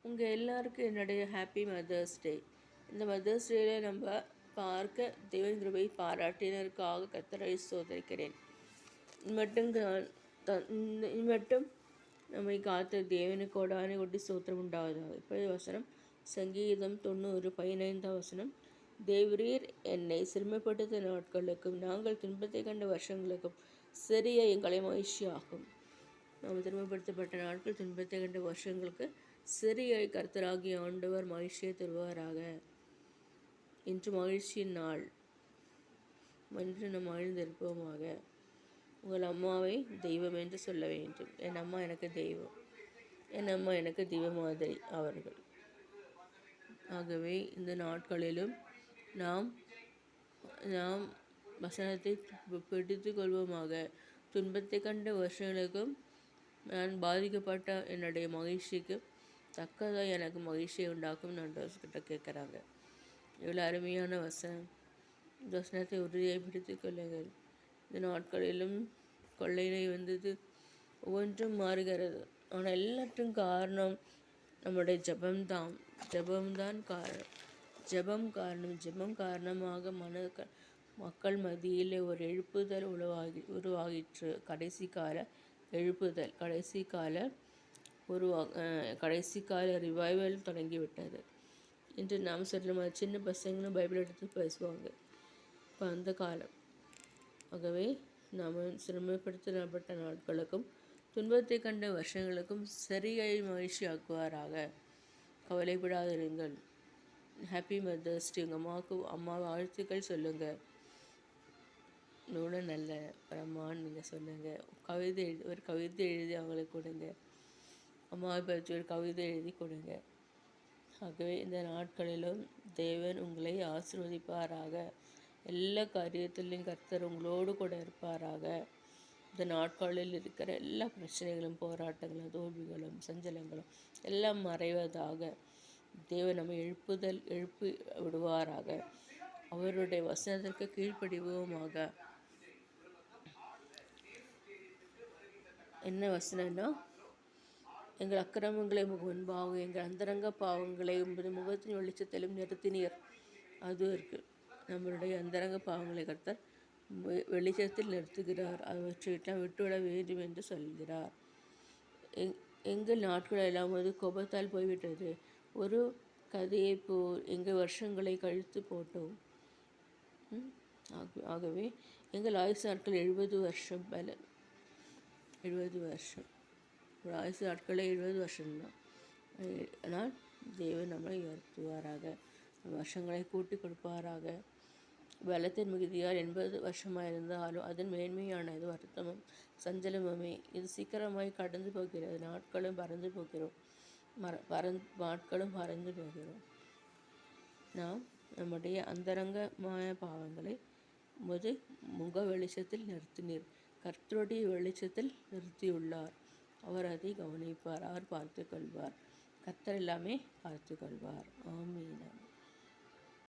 உங்கள் எல்லாருக்கும் என்னுடைய ஹாப்பி மதர்ஸ் டே. இந்த மதர்ஸ் டேயில் நம்ம பார்க்க தேவன் கிருபை பாராட்டினருக்காக கர்த்தரை ஸ்தோத்திரிக்கிறேன். மட்டும் நம்மை காத்த தேவனுக்கு கோடான கொட்டி ஸ்தோத்திரம் உண்டாவதாக. இப்போ வசனம் சங்கீதம் 90:15 தேவரீர் என்னை சிறுமைப்படுத்த நாட்களுக்கும் நாங்கள் துன்பத்தை கண்ட வருஷங்களுக்கும் சிறிய எங்களை மகிழ்ச்சியாகும். நாம் திரும்பப்படுத்தப்பட்ட நாட்கள் துன்பத்தை கண்ட வருஷங்களுக்கு சிறிய கர்த்தராகிய ஆண்டவர் மகிழ்ச்சியை தருவாராக. இன்று மகிழ்ச்சியின் நாள், இன்று நாம் மகிழ்ந்திருப்போமாக. உங்கள் அம்மாவை தெய்வம் என்று சொல்ல வேண்டும். என் அம்மா எனக்கு தெய்வம், என் அம்மா எனக்கு தெய்வ மாதிரி அவர்கள். ஆகவே இந்த நாட்களிலும் நாம் வசனத்தை பிடித்து கொள்வோமாக. துன்பத்தை கண்ட வருஷங்களுக்கும் நான் பாதிக்கப்பட்ட என்னுடைய மகிழ்ச்சிக்கு தக்கதாக எனக்கு மகிழ்ச்சியை உண்டாக்கும் நான் கிட்ட கேட்குறாங்க. இவ்வளோ அருமையான வசனம். இந்த வசனத்தை உறுதியை பிடித்து கொள்ளுங்கள். இந்த நாட்களிலும் கொள்ளையினை வந்தது, ஒவ்வொன்றும் மாறுகிறது. ஆனால் எல்லாற்றும் காரணம் நம்முடைய ஜபம்தான் காரணம். ஜபம் காரணமாக மக்கள் மத்தியில் ஒரு எழுப்புதல் உருவாகிற்று. கடைசி கால ரிவைவல் தொடங்கிவிட்டது. இன்று நாம் சொல்லும் சின்ன பசங்களும் பைபிள் எடுத்து பேசுவாங்க. இப்போ அந்த காலம். ஆகவே நாம் சிரமப்படுத்தப்பட்ட நாட்களுக்கும் துன்பத்தை கண்ட வருஷங்களுக்கும் சரியாய் மகிழ்ச்சி ஆக்குவாராக. கவலைப்படாதிருங்கள். Happy mother's day. உங்கள் அம்மாவுக்கு வாழ்த்துக்கள் சொல்லுங்கள். நூல நல்ல பிரம்மான்னு நீங்கள் சொல்லுங்கள். ஒரு கவிதை எழுதி அவங்களுக்கு கொடுங்க. அம்மாவை பற்றி ஒரு கவிதை எழுதி கொடுங்க. ஆகவே இந்த நாட்களிலும் தேவன் உங்களை ஆசீர்வதிப்பாராக. எல்லா காரியத்திலையும் கர்த்தர் உங்களோடு கூட இருப்பாராக. இந்த நாட்களில் இருக்கிற எல்லா பிரச்சனைகளும், போராட்டங்களும், தோல்விகளும், சஞ்சலங்களும் எல்லாம் மறைவதாக. தேவன் நம்மை எழுப்பி விடுவாராக. அவருடைய வசனத்திற்கு கீழ்ப்படிவோமாக. என்ன வசனம்னா, எங்கள் அக்கிரமங்களை முன்பாக எங்கள் அந்தரங்க பாவங்களை முகத்தின் வெளிச்சத்திலும் நிறுத்தினீர். அது இருக்குது. நம்மளுடைய அந்தரங்க பாவங்களை கர்த்தர் வெளிச்சத்தில் நிறுத்துகிறார். அவற்றையெல்லாம் விட்டுவிட வேண்டும் என்று சொல்கிறார். எங்கள் நாட்கள் எல்லாம் ஒரு கோபத்தால் போய்விட்டது. ஒரு கதையை போல் எங்கள் வருஷங்களை கழித்து போட்டோம். ஆகவே எங்கள் ஆயுசு நாட்கள் 70 வருஷம். 70 வருஷம். ஒரு ஆயுசு நாட்களே 70 வருஷம்தான். ஆனால் தேவன் நம்மளை உயர்த்துவாராக. வருஷங்களை கூட்டி கொடுப்பாராக. பலத்தின் மிகுதியால் 80 வருஷமாக இருந்தாலும் அதன் மேன்மையானது வருத்தமும் சஞ்சலமுமே. இது சீக்கிரமாய் கடந்து போகிறது. நாட்களும் பறந்து போகிறோம். நாம் நம்முடைய அந்தரங்கமான பாவங்களை முக வெளிச்சத்தில் நிறுத்தினீர். கர்த்தருடைய வெளிச்சத்தில் நிறுத்தியுள்ளார். அவர் அதை கவனிப்பார். அவர் பார்த்து கொள்வார். கர்த்தர் எல்லாமே பார்த்து கொள்வார். ஆமீன்.